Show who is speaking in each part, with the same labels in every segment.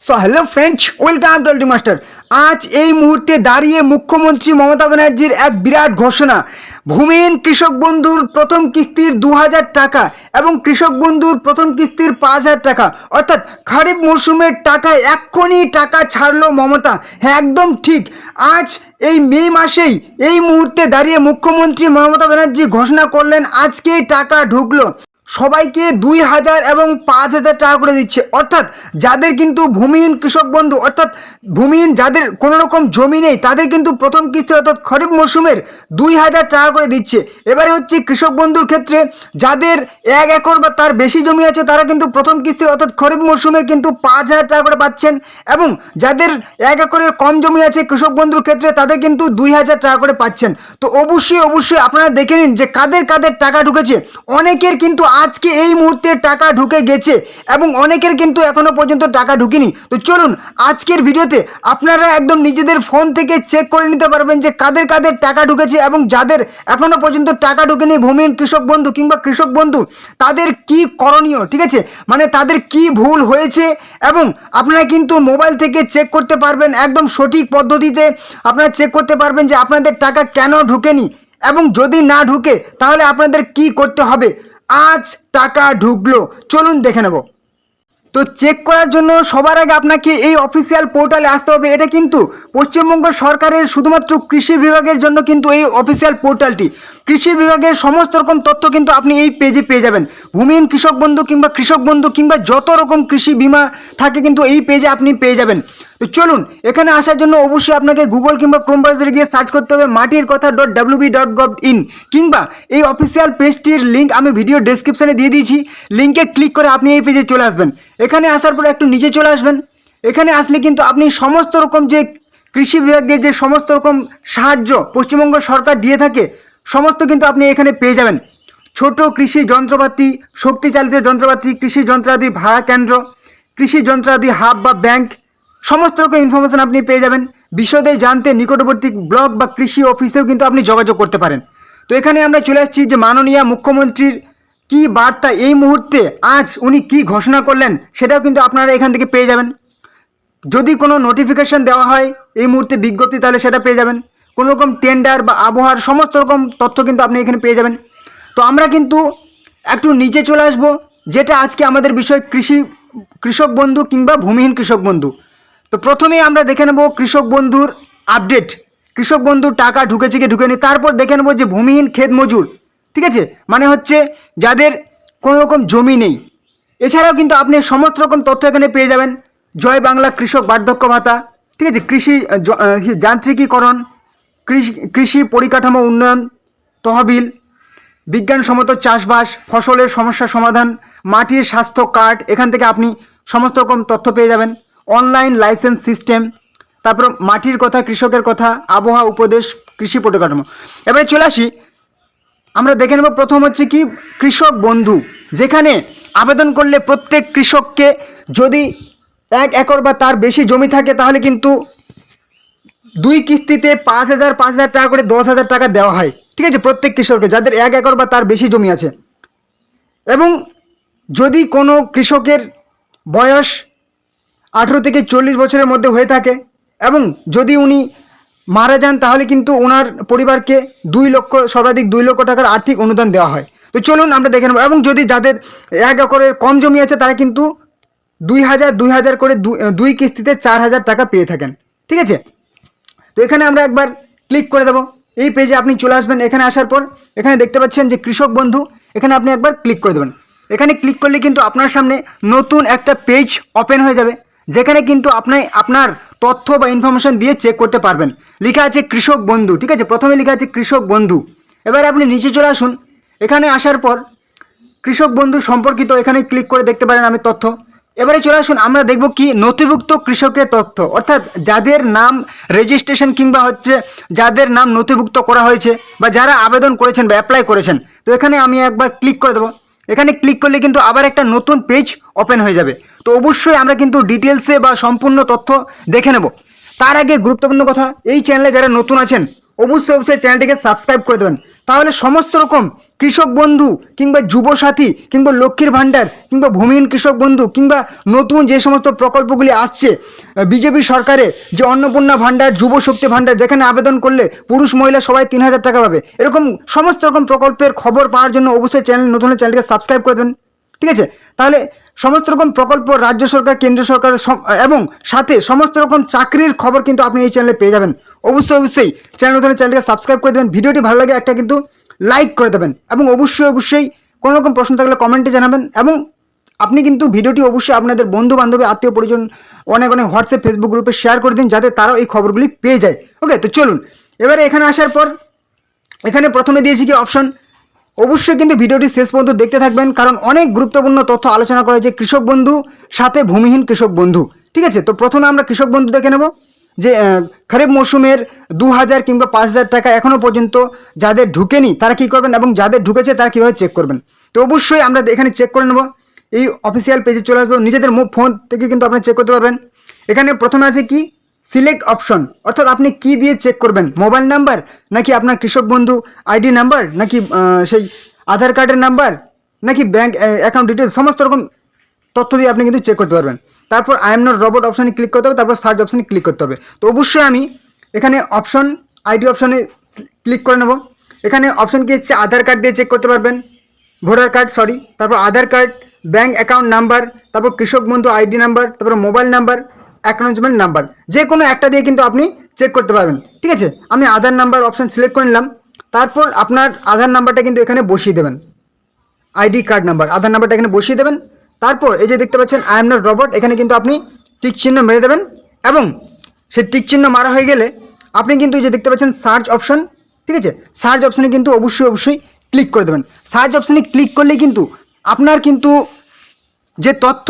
Speaker 1: So hello friends, welcome to Alti Master. আজ এই মুহূর্তে দাঁড়িয়ে মুখ্যমন্ত্রী মমতা ব্যানার্জির এক বিরাট ঘোষণা। ভূমিহীন কৃষক বন্ধুর প্রথম কিস্তির 2000 টাকা এবং কৃষক বন্ধুর প্রথম কিস্তির 5000 টাকা, অর্থাৎ খারিফ মরশুমের টাকায় এক্ষুনি টাকা ছাড়লো মমতা। হ্যাঁ, একদম ঠিক। আজ এই মে মাসেই এই মুহূর্তে দাঁড়িয়ে মুখ্যমন্ত্রী মমতা ব্যানার্জি ঘোষণা করলেন আজকেই টাকা ঢুকলো। সবাইকে 2000 এবং 5000 টাকা করে দিচ্ছে, অর্থাৎ যাদের কিন্তু ভূমিহীন কৃষক বন্ধু, অর্থাৎ ভূমিহীন যাদের কোনো রকম জমি নেই, তাদের কিন্তু প্রথম কিস্তি অর্থাৎ খরিফ মরশুমের 2000 টাকা করে দিচ্ছে। এবারে হচ্ছে কৃষক বন্ধুর ক্ষেত্রে যাদের 1 একর বা তার বেশি জমি আছে, তারা কিন্তু প্রথম কিস্তির অর্থাৎ খরিফ মরশুমের কিন্তু 5000 টাকা করে পাচ্ছেন, এবং যাদের 1 একরের কম জমি আছে কৃষক বন্ধুর ক্ষেত্রে, তাদের কিন্তু 2000 টাকা করে পাচ্ছেন। তো অবশ্যই আপনারা দেখে নিন যে কাদের কাদের টাকা ঢুকেছে। অনেকের কিন্তু আজকে এই মুহূর্তে টাকা ঢুকে গেছে এবং অনেকের কিন্তু এখনো পর্যন্ত টাকা ঢুকেনি। তো চলুন আজকের ভিডিওতে আপনারা একদম নিজেদের ফোন থেকে চেক করে নিতে পারবেন যে কাদের কাদের টাকা ঢুকেছে এবং যাদের এখনো পর্যন্ত টাকা ঢুকেনি ভূমিহীন কৃষক বন্ধু কিংবা কৃষক বন্ধু, তাদের কি করণীয়, ঠিক আছে, মানে তাদের কি ভুল হয়েছে। এবং আপনারা কিন্তু মোবাইল থেকে চেক করতে পারবেন, একদম সঠিক পদ্ধতিতে আপনারা চেক করতে পারবেন যে আপনাদের টাকা কেন ঢুকেনি এবং যদি না ঢুকে তাহলে আপনাদের কি করতে হবে। আজ টাকা ঢুকলো, চলুন দেখে নেব। তো চেক করার জন্য সবার আগে আপনাকে এই অফিসিয়াল পোর্টালে আসতে হবে। এটা কিন্তু পশ্চিমবঙ্গ সরকারের শুধুমাত্র কৃষি বিভাগের জন্য কিন্তু এই অফিসিয়াল পোর্টালটি। কৃষি বিভাগের সমস্ত রকম তথ্য কিন্তু আপনি এই পেজে পেয়ে যাবেন। ভূমিহীন কৃষক বন্ধু কিংবা কৃষক বন্ধু কিংবা যত রকম কৃষি বিমা থাকে কিন্তু এই পেজে আপনি পেয়ে যাবেন। তো চলুন, এখানে আসার জন্য অবশ্যই আপনাকে গুগল কিংবা ক্রোম ব্রাউজারে গিয়ে সার্চ করতে হবে মাটির কথা .wb.gov.in, কিংবা এই অফিসিয়াল পেজটির লিঙ্ক আমি ভিডিও ডেসক্রিপশনে দিয়ে দিয়েছি। লিঙ্কে ক্লিক করে আপনি এই পেজে চলে আসবেন। এখানে আসার পর একটু নিচে চলে আসবেন। এখানে আসলে কিন্তু আপনি সমস্ত রকম যে কৃষি বিভাগের যে সমস্ত রকম সাহায্য পশ্চিমবঙ্গ সরকার দিয়ে থাকে সমস্ত কিন্তু আপনি এখানে পেয়ে যাবেন। ছোট কৃষি যন্ত্রপাতি, শক্তিচালিত যন্ত্রপাতি, কৃষি যন্ত্রাদি ভাড়া কেন্দ্র, কৃষি যন্ত্রাদি হাব বা ব্যাংক, সমস্ত রকম ইনফরমেশন আপনি পেয়ে যাবেন। বিশদে জানতে নিকটবর্তী ব্লক বা কৃষি অফিসেও কিন্তু আপনি যোগাযোগ করতে পারেন। তো এখানে আমরা চলে আসছি যে মাননীয় মুখ্যমন্ত্রীর কি বার্তা এই মুহূর্তে, আজ উনি কি ঘোষণা করলেন সেটাও কিন্তু আপনারা এখান থেকে পেয়ে যাবেন। যদি কোনো নোটিফিকেশন দেওয়া হয় এই মুহূর্তে বিজ্ঞপ্তি, তাহলে সেটা পেয়ে যাবেন। কোনো রকম টেন্ডার বা আবহাওয়ার সমস্ত রকম তথ্য কিন্তু আপনি এখানে পেয়ে যাবেন। তো আমরা কিন্তু একটু নিচে চলে আসবো, যেটা আজকে আমাদের বিষয় কৃষক বন্ধু কিংবা ভূমিহীন কৃষক বন্ধু। তো প্রথমেই আমরা দেখে নেব কৃষক বন্ধুর আপডেট, কৃষক বন্ধুর টাকা ঢুকেছে কি ঢুকেনি। তারপর দেখে নেব যে ভূমিহীন ক্ষেত মজুর, ঠিক আছে, মানে হচ্ছে যাদের কোনো রকম জমি নেই। এছাড়াও কিন্তু আপনি সমস্ত রকম তথ্য এখানে পেয়ে যাবেন। জয় বাংলা কৃষক বার্ধক্য ভাতা, ঠিক আছে, কৃষি যান্ত্রিকীকরণ, কৃষি পরিকাঠামো উন্নয়ন তহবিল, বিজ্ঞানসম্মত চাষবাস, ফসলের সমস্যা সমাধান, মাটির স্বাস্থ্য কার্ড, এখান থেকে আপনি সমস্ত রকম তথ্য পেয়ে যাবেন। অনলাইন লাইসেন্স সিস্টেম, তারপর মাটির কথা, কৃষকের কথা, আবহাওয়া উপদেশ, কৃষি পরিকাঠামো। এবারে চলে আসি, আমরা দেখে নেব প্রথম হচ্ছে কি কৃষক বন্ধু, যেখানে আবেদন করলে প্রত্যেক কৃষককে যদি 1 একর বা তার বেশি জমি থাকে তাহলে কিন্তু 2 কিস্তিতে 5000 টাকা করে 10,000 টাকা দেওয়া হয়, ঠিক আছে, প্রত্যেক কৃষককে যাদের 1 একর বা তার বেশি জমি আছে। এবং যদি কোনো কৃষকের বয়স 18 থেকে 40 বছরের মধ্যে হয়ে থাকে এবং যদি উনি মারা যান তাহলে কিন্তু ওনার পরিবারকে 2 লক্ষ, সর্বাধিক 2 লক্ষ টাকার আর্থিক অনুদান দেওয়া হয়। তো চলুন আমরা দেখে নেব। এবং যদি যাদের 1 একরের কম জমি আছে তারা কিন্তু 2000 করে 2 কিস্তিতে 4000 টাকা পেয়ে থাকেন, ঠিক আছে। তো এখানে আমরা একবার ক্লিক করে দেবো। এই পেজে আপনি চলে আসবেন। এখানে আসার পর এখানে দেখতে পাচ্ছেন যে কৃষক বন্ধু, এখানে আপনি একবার ক্লিক করে দেবেন। এখানে ক্লিক করলে কিন্তু আপনার সামনে নতুন একটা পেজ ওপেন হয়ে যাবে, যেখানে কিন্তু আপনি আপনার তথ্য বা ইনফরমেশন দিয়ে চেক করতে পারবেন। লেখা আছে কৃষক বন্ধু, ঠিক আছে, প্রথমে লেখা আছে কৃষক বন্ধু। এবার আপনি নিচে চলে আসুন। এখানে আসার পর কৃষক বন্ধু সম্পর্কিত এখানে ক্লিক করে দেখতে পারেন আমি তথ্য। এবারে চলে আসুন, আমরা দেখব কি নথিভুক্ত কৃষকের তথ্য, অর্থাৎ যাদের নাম রেজিস্ট্রেশন কিংবা হচ্ছে যাদের নাম নথিভুক্ত করা হয়েছে বা যারা আবেদন করেছেন বা অ্যাপ্লাই করেছেন। তো এখানে আমি একবার ক্লিক করে দেবো। এখানে ক্লিক করলে কিন্তু আবার একটা নতুন পেজ ওপেন হয়ে যাবে। তো অবশ্যই আমরা কিন্তু ডিটেলসে বা সম্পূর্ণ তথ্য দেখে নেব। তার আগে গুরুত্বপূর্ণ কথা, এই চ্যানেলে যারা নতুন আছেন অবশ্যই চ্যানেলটিকে সাবস্ক্রাইব করে দেবেন, তাহলে সমস্ত রকম কৃষক বন্ধু কিংবা যুবসাথী কিংবা লক্ষ্মীর ভাণ্ডার কিংবা ভূমিহীন কৃষক বন্ধু কিংবা নতুন যে সমস্ত প্রকল্পগুলি আসছে বিজেপি সরকারে, যে অন্নপূর্ণা ভাণ্ডার, যুব শক্তি ভাণ্ডার, যেখানে আবেদন করলে পুরুষ মহিলা সবাই 3,000 টাকা পাবে, এরকম সমস্ত রকম প্রকল্পের খবর পাওয়ার জন্য অবশ্যই নতুন চ্যানেলটিকে সাবস্ক্রাইব করে দেবেন। ঠিক আছে, তাহলে সমস্ত রকম প্রকল্প রাজ্য সরকার, কেন্দ্র সরকার এবং সাথে সমস্ত রকম চাকরির খবর কিন্তু আপনি এই চ্যানেলে পেয়ে যাবেন। অবশ্যই চ্যানেলটিকে সাবস্ক্রাইব করে দেবেন। ভিডিওটি ভালো লাগে একটা কিন্তু লাইক করে দেবেন এবং অবশ্যই কোনো রকম প্রশ্ন থাকলে কমেন্টে জানাবেন। এবং আপনি কিন্তু ভিডিওটি অবশ্যই আপনাদের বন্ধু বান্ধবী, আত্মীয় পরিজন অনেক হোয়াটসঅ্যাপ, ফেসবুক গ্রুপে শেয়ার করে দিন, যাতে তারাও এই খবরগুলি পেয়ে যায়। ওকে, তো চলুন এবারে এখানে আসার পর এখানে প্রথমে দিয়েছি কি অপশন। অবশ্যই কিন্তু ভিডিওটি শেষ পর্যন্ত দেখতে থাকবেন, কারণ অনেক গুরুত্বপূর্ণ তথ্য আলোচনা করা যে কৃষক বন্ধু সাথে ভূমিহীন কৃষক বন্ধু। ঠিক আছে, তো প্রথমে আমরা কৃষক বন্ধু দেখে নেব যে খরিফ মৌসুমের 2,000 কিংবা 5,000 টাকা এখনও পর্যন্ত যাদের ঢুকেনি তারা কী করবেন এবং যাদের ঢুকেছে তারা কীভাবে চেক করবেন। তো অবশ্যই আমরা এখানে চেক করে নেব। এই অফিসিয়াল পেজে চলে আসবো, নিজেদের ফোন থেকে কিন্তু আপনি চেক করতে পারবেন। এখানে প্রথমে আছে কি সিলেক্ট অপশন, অর্থাৎ আপনি কি দিয়ে চেক করবেন, মোবাইল নাম্বার নাকি আপনার কৃষক বন্ধু আইডি নাম্বার, নাকি সেই আধার কার্ডের নাম্বার, নাকি ব্যাংক অ্যাকাউন্ট ডিটেলস, সমস্ত রকম তথ্য দিয়ে আপনি কিন্তু চেক করতে পারবেন। তারপর আই এম নট রোবট অপশানে ক্লিক করতে হবে, তারপর সার্চ অপশানে ক্লিক করতে হবে। তো অবশ্যই আমি এখানে অপশন আইডি অপশানে ক্লিক করে নেব। এখানে অপশন কি হচ্ছে, আধার কার্ড দিয়ে চেক করতে পারবেন, ভোটার কার্ড তারপর আধার কার্ড, ব্যাংক অ্যাকাউন্ট নাম্বার, তারপর কৃষক বন্ধু আইডি নাম্বার, তারপর মোবাইল নাম্বার, অ্যাকনোলেজমেন্ট নাম্বার, যে কোনো একটা দিয়ে কিন্তু আপনি চেক করতে পারবেন। ঠিক আছে, আমি আধার নাম্বার অপশান সিলেক্ট করে নিলাম। তারপর আপনার আধার নাম্বারটা কিন্তু এখানে বসিয়ে দেবেন, আইডি কার্ড নাম্বার, আধার নাম্বারটা এখানে বসিয়ে দেবেন। তারপর এই যে দেখতে পাচ্ছেন আই এম নট রোবট, এখানে কিন্তু আপনি টিক চিহ্ন মেরে দেবেন এবং সেই টিক চিহ্ন মারা হয়ে গেলে আপনি কিন্তু যে দেখতে পাচ্ছেন সার্চ অপশন, ঠিক আছে, সার্চ অপশানে কিন্তু অবশ্যই ক্লিক করে দেবেন। সার্চ অপশানে ক্লিক করলে কিন্তু আপনার কিন্তু যে তথ্য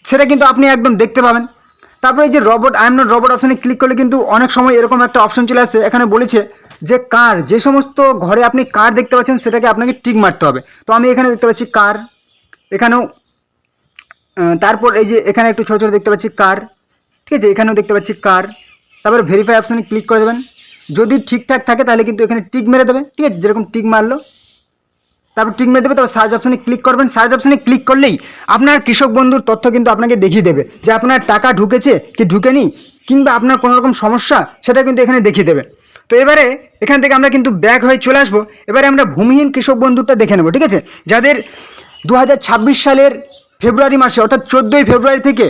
Speaker 1: সেটা কিন্তু আপনি একদম দেখতে পাবেন। তারপরে এই যে robot, I am not robot অপশানে ক্লিক করলে কিন্তু অনেক সময় এরকম একটা অপশন চলে আসছে, এখানে বলেছে যে কার, যে সমস্ত ঘরে আপনি কার দেখতে পাচ্ছেন সেটাকে আপনাকে টিক মারতে হবে। তো আমি এখানে দেখতে পাচ্ছি কার, এখানেও তারপর এই যে এখানে একটু ছোটো ছোটো দেখতে পাচ্ছি কার, ঠিক আছে, এখানেও দেখতে পাচ্ছি কার। তারপর ভেরিফাই অপশানে ক্লিক করে দেবেন, যদি ঠিকঠাক থাকে তাহলে কিন্তু এখানে টিক মেরে দেবে। ঠিক আছে, যেরকম টিক মারলো তারপর টিক মেরে দেবে। তারপর সার্চ অপশানে ক্লিক করবেন। সার্চ অপশানে ক্লিক করলেই আপনার কৃষক বন্ধুর তথ্য কিন্তু আপনাকে দেখিয়ে দেবে যে আপনার টাকা ঢুকেছে কি ঢুকেনি, কিংবা আপনার কোনো রকম সমস্যা সেটা কিন্তু এখানে দেখিয়ে দেবে। তো এবারে এখান থেকে আমরা কিন্তু ব্যাক হয়ে চলে আসবো। এবারে আমরা ভূমিহীন কৃষক বন্ধুটা দেখে নেব। ঠিক আছে, যাদের 2026 সালের ফেব্রুয়ারি মাসে, অর্থাৎ 14ই ফেব্রুয়ারি থেকে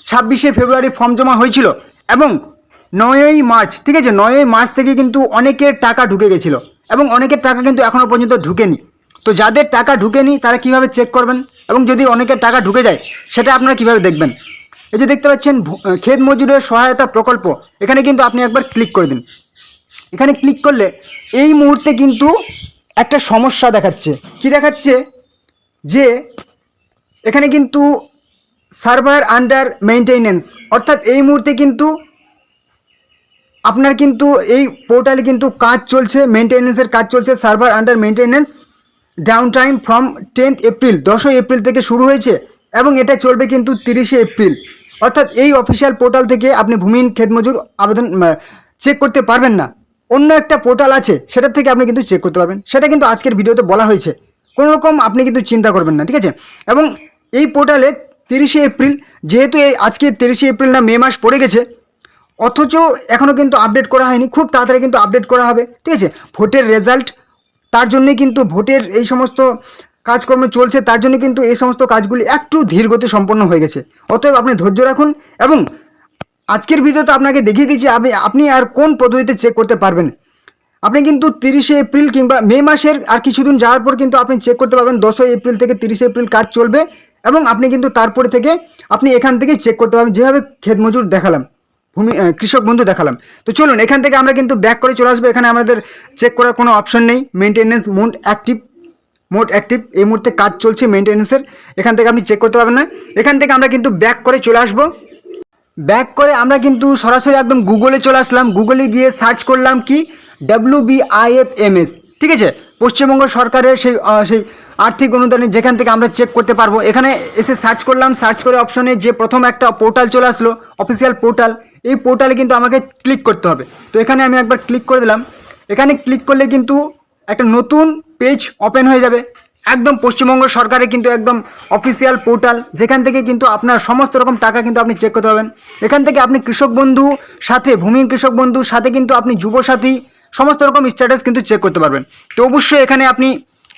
Speaker 1: 26শে ফেব্রুয়ারি ফর্ম জমা হয়েছিল এবং 9ই মার্চ, ঠিক আছে, 9ই মার্চ থেকে কিন্তু অনেকের টাকা ঢুকে গেছিলো এবং অনেকের টাকা কিন্তু এখনও পর্যন্ত ঢুকেনি। তো যাদের টাকা ঢুকেনি তারা কিভাবে চেক করবেন এবং যদি অনেকের টাকা ঢুকে যায় সেটা আপনারা কিভাবে দেখবেন। এই যে দেখতে পাচ্ছেন ক্ষেত মজুরের সহায়তা প্রকল্প, এখানে কিন্তু আপনি একবার ক্লিক করে দিন। এখানে ক্লিক করলে এই মুহূর্তে কিন্তু একটা সমস্যা দেখাচ্ছে। কি দেখাচ্ছে, যে এখানে কিন্তু সার্ভার আন্ডার মেইনটেনেন্স, অর্থাৎ এই মুহূর্তে কিন্তু আপনার কিন্তু এই পোর্টালে কিন্তু কাজ চলছে, মেইনটেনেন্সের কাজ চলছে, server under maintenance, down time from 10 April, 10 April থেকে শুরু হয়েছে এবং এটা চলবে কিন্তু 30শে এপ্রিল। অর্থাৎ এই অফিসিয়াল পোর্টাল থেকে আপনি ভূমিহীন ক্ষেতমজুর আবেদন চেক করতে পারবেন না, অন্য একটা পোর্টাল আছে সেটার থেকে আপনি কিন্তু চেক করতে পারবেন। সেটা কিন্তু আজকের ভিডিওতে বলা হয়েছে, কোনো রকম আপনি কিন্তু চিন্তা করবেন না। ঠিক আছে, এবং এই পোর্টালে 30শে এপ্রিল, যেহেতু এই আজকে 30শে এপ্রিল না মে মাস পড়ে গেছে, অথচ এখনও কিন্তু আপডেট করা হয়নি, খুব তাড়াতাড়ি কিন্তু আপডেট করা হবে। ঠিক আছে, ভোটের রেজাল্ট, তার জন্যই কিন্তু ভোটের এই সমস্ত কাজকর্ম চলছে, তার জন্য কিন্তু এই সমস্ত কাজগুলি একটু ধীরগতি সম্পন্ন হয়ে গেছে। অতএব আপনি ধৈর্য রাখুন এবং আজকের ভিডিওতে আপনাকে দেখিয়ে দিচ্ছি আপনি আর কোন পদ্ধতিতে চেক করতে পারবেন। আপনি কিন্তু 30শে এপ্রিল কিংবা মে মাসের আর কিছুদিন যাওয়ার পর কিন্তু আপনি চেক করতে পারবেন। 10 এপ্রিল থেকে 30শে এপ্রিল কাজ চলবে এবং আপনি কিন্তু তারপরে থেকে আপনি এখান থেকে চেক করতে পারবেন, যেভাবে ক্ষেত মজুর দেখালাম, কৃষক বন্ধু দেখালাম। তো চলুন এখান থেকে আমরা কিন্তু ব্যাক করে চলে আসবো। এখানে আমাদের চেক করার কোনো অপশন নেই। মেনটেনেন্স মোড অ্যাক্টিভ, এই মুহূর্তে কাজ চলছে মেনটেনেন্সের, এখান থেকে আপনি চেক করতে পারবেন না। এখান থেকে আমরা কিন্তু ব্যাক করে চলে আসবো। ব্যাক করে আমরা কিন্তু সরাসরি একদম গুগলে চলে আসলাম। গুগলে গিয়ে সার্চ করলাম কি WBIFMS, ঠিক আছে, পশ্চিমবঙ্গ সরকারের সেই আর্থিক অনুদানে, যেখান থেকে আমরা চেক করতে পারবো। এখানে এসে সার্চ করলাম, সার্চ করে অপশনে যে প্রথম একটা পোর্টাল চলে আসলো, অফিসিয়াল পোর্টাল, এই পোর্টালে কিন্তু আমাকে ক্লিক করতে হবে। তো এখানে আমি একবার ক্লিক করে দিলাম। এখানে ক্লিক করলে কিন্তু একটা নতুন পেজ ওপেন হয়ে যাবে, একদম পশ্চিমবঙ্গ সরকারের কিন্তু একদম অফিসিয়াল পোর্টাল, যেখান থেকে কিন্তু আপনার সমস্ত রকম টাকা কিন্তু আপনি চেক করতে পারবেন। এখান থেকে আপনি কৃষক বন্ধু সাথে, ভূমিহীন কৃষক বন্ধুর সাথে কিন্তু আপনি যুবসাথী সমস্ত রকম স্ট্যাটাস কিন্তু চেক করতে পারবেন। তো অবশ্যই এখানে আপনি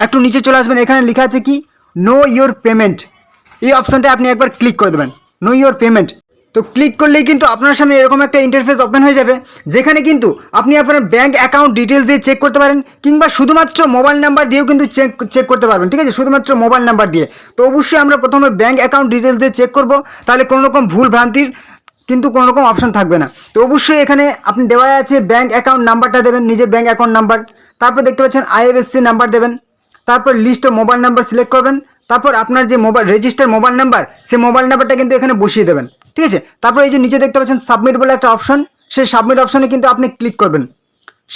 Speaker 1: একটু নিচে চলে আসবেন, এখানে লেখা আছে কি নো ইয়োর পেমেন্ট, এই অপশনটা আপনি একবার ক্লিক করে দেবেন, নো ইয়োর পেমেন্ট। তো ক্লিক করলেই কিন্তু আপনার সামনে এরকম একটা ইন্টারফেস ওপেন হয়ে যাবে, যেখানে কিন্তু আপনি আপনার ব্যাঙ্ক অ্যাকাউন্ট ডিটেলস দিয়ে চেক করতে পারেন, কিংবা শুধুমাত্র মোবাইল নাম্বার দিয়েও কিন্তু চেক করতে পারবেন, ঠিক আছে, শুধুমাত্র মোবাইল নাম্বার দিয়ে। তো অবশ্যই আমরা প্রথমে ব্যাঙ্ক অ্যাকাউন্ট ডিটেলস দিয়ে চেক করব, তাহলে কোনো রকম ভুল ভ্রান্তির কিন্তু কোনো রকম অপশন থাকবে না। তো অবশ্যই এখানে আপনি দেওয়া আছে ব্যাঙ্ক অ্যাকাউন্ট নাম্বারটা দেবেন, নিজের ব্যাঙ্ক অ্যাকাউন্ট নাম্বার, তারপর দেখতে পাচ্ছেন আইএফএসসি নাম্বার দেবেন, তারপর list of mobile number select করবেন, তারপর আপনার যে মোবাইল রেজিস্টার মোবাইল নাম্বার, সেই মোবাইল নাম্বারটা কিন্তু এখানে বসিয়ে দেবেন, ঠিক আছে। তারপর এই যে নিচে দেখতে পাচ্ছেন সাবমিট বলে একটা অপশন, সেই সাবমিট অপশনে কিন্তু আপনি ক্লিক করবেন।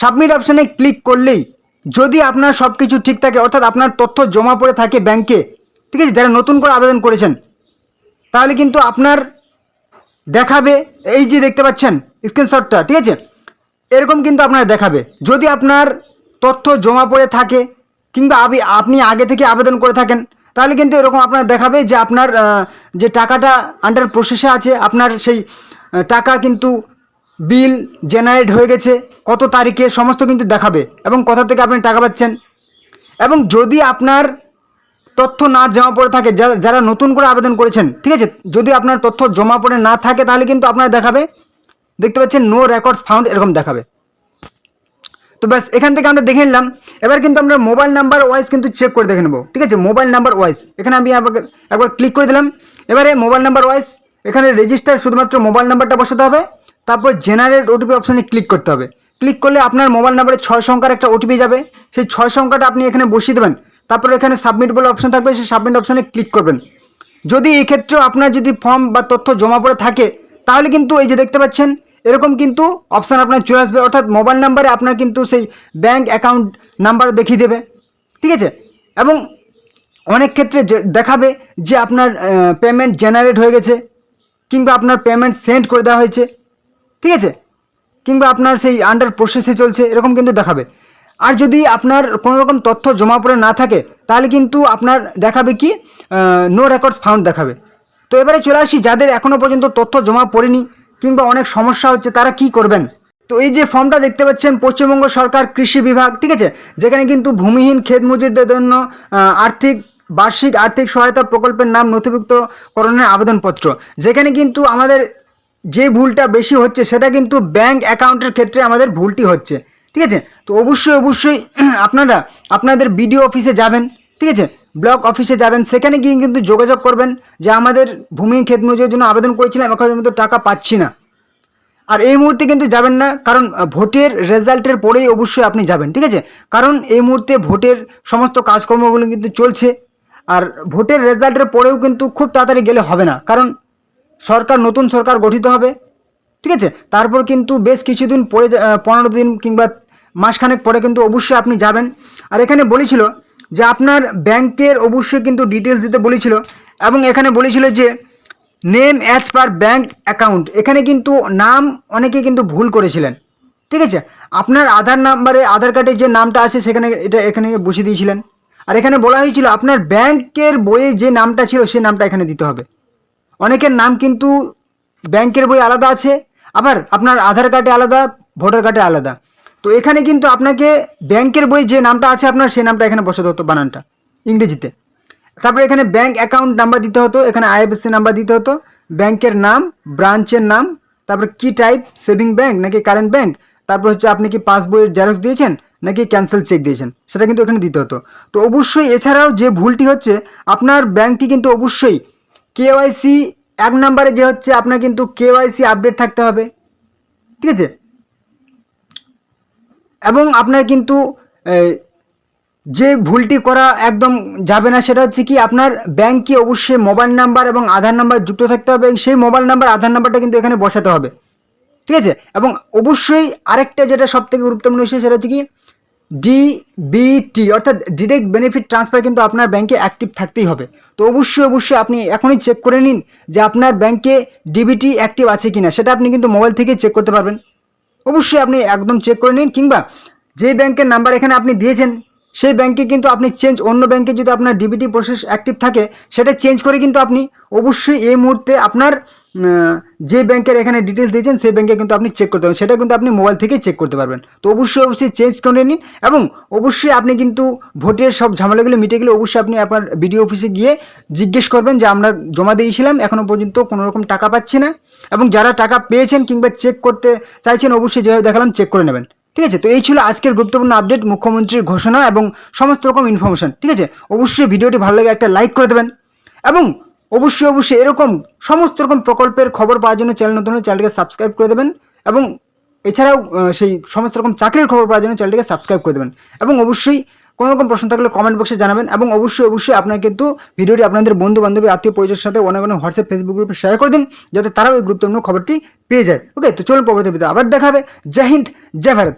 Speaker 1: সাবমিট অপশনে ক্লিক করলেই যদি আপনার সব কিছু ঠিক থাকে, অর্থাৎ আপনার তথ্য জমা পড়ে থাকে ব্যাংকে, ঠিক আছে, যারা নতুন করে আবেদন করেছেন, তাহলে কিন্তু আপনার দেখাবে এই যে দেখতে পাচ্ছেন স্ক্রিনশটটা, ঠিক আছে, এরকম কিন্তু আপনার দেখাবে। যদি আপনার তথ্য জমা পড়ে থাকে, কিংবা আপনি আগে থেকে আবেদন করে থাকেন, তাহলে কিন্তু এরকম আপনার দেখাবে যে আপনার যে টাকাটা আন্ডার প্রসেসে আছে, আপনার সেই টাকা কিন্তু বিল জেনারেট হয়ে গেছে কত তারিখে, সমস্ত কিন্তু দেখাবে, এবং কোথা থেকে আপনি টাকা পাচ্ছেন। এবং যদি আপনার তথ্য না জমা পড়ে থাকে, যারা নতুন করে আবেদন করেছেন, ঠিক আছে, যদি আপনার তথ্য জমা পড়ে না থাকে, তাহলে কিন্তু আপনার দেখাবে, দেখতে পাচ্ছেন নো রেকর্ডস ফাউন্ড, এরকম দেখাবে। তো ব্যাস, এখান থেকে আমরা দেখে নিলাম। এবার কিন্তু আমরা মোবাইল নাম্বার ওয়াইজ কিন্তু চেক করে দেখে নেবো, ঠিক আছে, মোবাইল নাম্বার ওয়াইজ। এখানে আমি একবার ক্লিক করে দিলাম। এবারে মোবাইল নাম্বার ওয়াইজ এখানে রেজিস্টার শুধুমাত্র মোবাইল নাম্বারটা বসাতে হবে, তারপর জেনারেট ওটিপি অপশানে ক্লিক করতে হবে। ক্লিক করলে আপনার মোবাইল নাম্বারে 6 সংখ্যার একটা ওটিপি যাবে, সেই 6 সংখ্যাটা আপনি এখানে বসিয়ে দেবেন। তারপর এখানে সাবমিট বলে অপশন থাকবে, সেই সাবমিট অপশানে ক্লিক করবেন। যদি এই ক্ষেত্রেও আপনার যদি ফর্ম বা তথ্য জমা পড়ে থাকে, তাহলে কিন্তু এই যে দেখতে পাচ্ছেন এরকম কিন্তু অপশান আপনার চলে আসবে, অর্থাৎ মোবাইল নাম্বারে আপনার কিন্তু সেই ব্যাঙ্ক অ্যাকাউন্ট নাম্বার দেখিয়ে দেবে, ঠিক আছে। এবং অনেক ক্ষেত্রে দেখাবে যে আপনার পেমেন্ট জেনারেট হয়ে গেছে, কিংবা আপনার পেমেন্ট সেন্ড করে দেওয়া হয়েছে, ঠিক আছে, কিংবা আপনার সেই আন্ডার প্রসেসে চলছে, এরকম কিন্তু দেখাবে। আর যদি আপনার কোনো রকম তথ্য জমা পড়ে না থাকে, তাহলে কিন্তু আপনার দেখাবে কি নো রেকর্ডস ফাউন্ড দেখাবে। তো এবারে চলে আসি যাদের এখনও পর্যন্ত তথ্য জমা পড়েনি, কিংবা অনেক সমস্যা হচ্ছে, তারা কি করবেন। তো এই যে ফর্মটা দেখতে পাচ্ছেন পশ্চিমবঙ্গ সরকার কৃষি বিভাগ, ঠিক আছে, যেখানে কিন্তু ভূমিহীন ক্ষেত মজুরদের জন্য বার্ষিক আর্থিক সহায়তা প্রকল্পের নাম নথিভুক্তকরণের আবেদনপত্র, যেখানে কিন্তু আমাদের যে ভুলটা বেশি হচ্ছে, সেটা কিন্তু ব্যাঙ্ক অ্যাকাউন্টের ক্ষেত্রে আমাদের ভুলটি হচ্ছে, ঠিক আছে। তো অবশ্যই আপনারা আপনাদের বিডিও অফিসে যাবেন, ঠিক আছে, ব্লক অফিসে যাবেন, সেখানে গিয়ে কিন্তু যোগাযোগ করবেন যে আমাদের ভূমিহীন ক্ষেত মজুরের জন্য আবেদন করেছিলাম, এখন পর্যন্ত টাকা পাচ্ছি না। আর এই মুহূর্তে কিন্তু যাবেন না, কারণ ভোটের রেজাল্টের পরেই অবশ্যই আপনি যাবেন, ঠিক আছে, কারণ এই মুহূর্তে ভোটের সমস্ত কাজকর্মগুলো কিন্তু চলছে। আর ভোটের রেজাল্টের পরেও কিন্তু খুব তাড়াতাড়ি গেলে হবে না, কারণ নতুন সরকার গঠিত হবে, ঠিক আছে, তারপর কিন্তু বেশ কিছুদিন পরে 15 দিন কিংবা মাসখানেক পরে কিন্তু অবশ্যই আপনি যাবেন। আর এখানে বলেছিল যে আপনার ব্যাংকের অবশ্যই কিন্তু ডিটেলস দিতে বলেছিল, এবং এখানে বলেছিল যে name as per bank account, এখানে কিন্তু নাম অনেকে কিন্তু ভুল করেছিলেন, ঠিক আছে, আপনার আধার কার্ডে যে নামটা আছে এখানে বসিয়ে দিয়েছিলেন। আর এখানে বলা হয়েছিল আপনার ব্যাংকের বইয়ে যে নামটা ছিল সেই নামটা এখানে দিতে হবে। অনেকের নাম কিন্তু ব্যাংকের বই আলাদা আছে, আবার আপনার আধার কার্ডে আলাদা, ভোটার কার্ডে আলাদা। তো এখানে কিন্তু আপনাকে ব্যাংকের বই যে নামটা আছে আপনার, সেই নামটা এখানে বসাতে হতো, বানানটা ইংরেজিতে। তারপরে এখানে ব্যাংক অ্যাকাউন্ট নাম্বার দিতে হতো, এখানে আইএফএসসি নাম্বার দিতে হতো, ব্যাংকের নাম, ব্রাঞ্চের নাম, তারপর কি টাইপ, সেভিং ব্যাংক নাকি কারেন্ট ব্যাংক, তারপর হচ্ছে আপনি কি পাসবইয়ের জেরক্স দিয়েছেন নাকি ক্যান্সেল চেক দিয়েছেন, সেটা কিন্তু এখানে দিতে হতো। তো অবশ্যই এছাড়াও যে ভুলটি হচ্ছে, আপনার ব্যাংকটি কিন্তু অবশ্যই কেওয়াইসি 1 নম্বরে যে হচ্ছে আপনার কিন্তু কেওয়াইসি আপডেট থাকতে হবে, ঠিক আছে। এবং আপনার কিন্তু যে ভুলটি করা একদম যাবে না, সেটা হচ্ছে কি আপনার ব্যাংকে অবশ্যই মোবাইল নাম্বার এবং আধার নাম্বার যুক্ত থাকতে হবে, এবং সেই মোবাইল নাম্বার আধার নাম্বারটা কিন্তু এখানে বসাতে হবে, ঠিক আছে। এবং অবশ্যই আরেকটা যেটা সবথেকে গুরুত্বপূর্ণ বিষয়, সেটা হচ্ছে কি ডিবিটি অর্থাৎ ডিরেক্ট বেনিফিট ট্রান্সফার কিন্তু আপনার ব্যাংকে অ্যাক্টিভ থাকতেই হবে। তো অবশ্যই আপনি এখনই চেক করে নিন যে আপনার ব্যাংকে ডিবিটি অ্যাক্টিভ আছে কিনা, সেটা আপনি কিন্তু মোবাইল থেকে চেক করতে পারবেন। অবশ্যই আপনি একদম চেক করে নিন, কিংবা যে ব্যাংকের নাম্বার এখানে আপনি দিয়েছেন সেই ব্যাংকে কিন্তু আপনি চেঞ্জ, অন্য ব্যাংকে যদি আপনার ডিবিটি প্রসেস অ্যাক্টিভ থাকে সেটা চেঞ্জ করে কিন্তু আপনি অবশ্যই এই মুহূর্তে আপনার যে ব্যাংকের এখানে ডিটেলস দিয়েছেন সেই ব্যাংকে কিন্তু আপনি চেক করতে পারবেন, সেটা কিন্তু আপনি মোবাইল থেকেই চেক করতে পারবেন। তো অবশ্যই চেঞ্জ করে নিন এবং অবশ্যই আপনি কিন্তু ভোটের সব ঝামেলাগুলো মিটে গেলে অবশ্যই আপনি আপনার বিডিও অফিসে গিয়ে জিজ্ঞেস করবেন যে আমরা জমা দিয়েছিলাম, এখনও পর্যন্ত কোনো রকম টাকা পাচ্ছি না, এবং যারা টাকা পেয়েছেন কিংবা চেক করতে চাইছেন অবশ্যই যেভাবে দেখালাম চেক করে নেবেন। ঠিক আছে, তো এই ছিল আজকের গুরুত্বপূর্ণ আপডেট, মুখ্যমন্ত্রীর ঘোষণা এবং সমস্ত রকম ইনফরমেশন। ঠিক আছে, অবশ্যই ভিডিওটি ভালো লাগে একটা লাইক করে দেবেন এবং অবশ্যই এরকম সমস্ত রকম প্রকল্পের খবর পাওয়ার জন্য চ্যানেল নতুন হলে চ্যানেলটিকে সাবস্ক্রাইব করে দেবেন এবং এছাড়াও সেই সমস্ত রকম চাকরির খবর পাওয়ার জন্য চ্যানেলটিকে সাবস্ক্রাইব করে দেবেন এবং অবশ্যই কোনো রকম প্রশ্ন থাকলে কমেন্ট বক্সে জানাবেন এবং অবশ্যই আপনার কিন্তু ভিডিওটি আপনাদের বন্ধু বান্ধবী আত্মীয় পরিজনের সাথে অনেক হোয়াটসঅ্যাপ ফেসবুক গ্রুপে শেয়ার করে দিন যাতে তারাও এই গুরুত্বপূর্ণ খবরটি পেয়ে যায়। ওকে, তো চলুন পরবর্তী ভিডিও আবার দেখা হবে। জয় হিন্দ, জয় ভারত।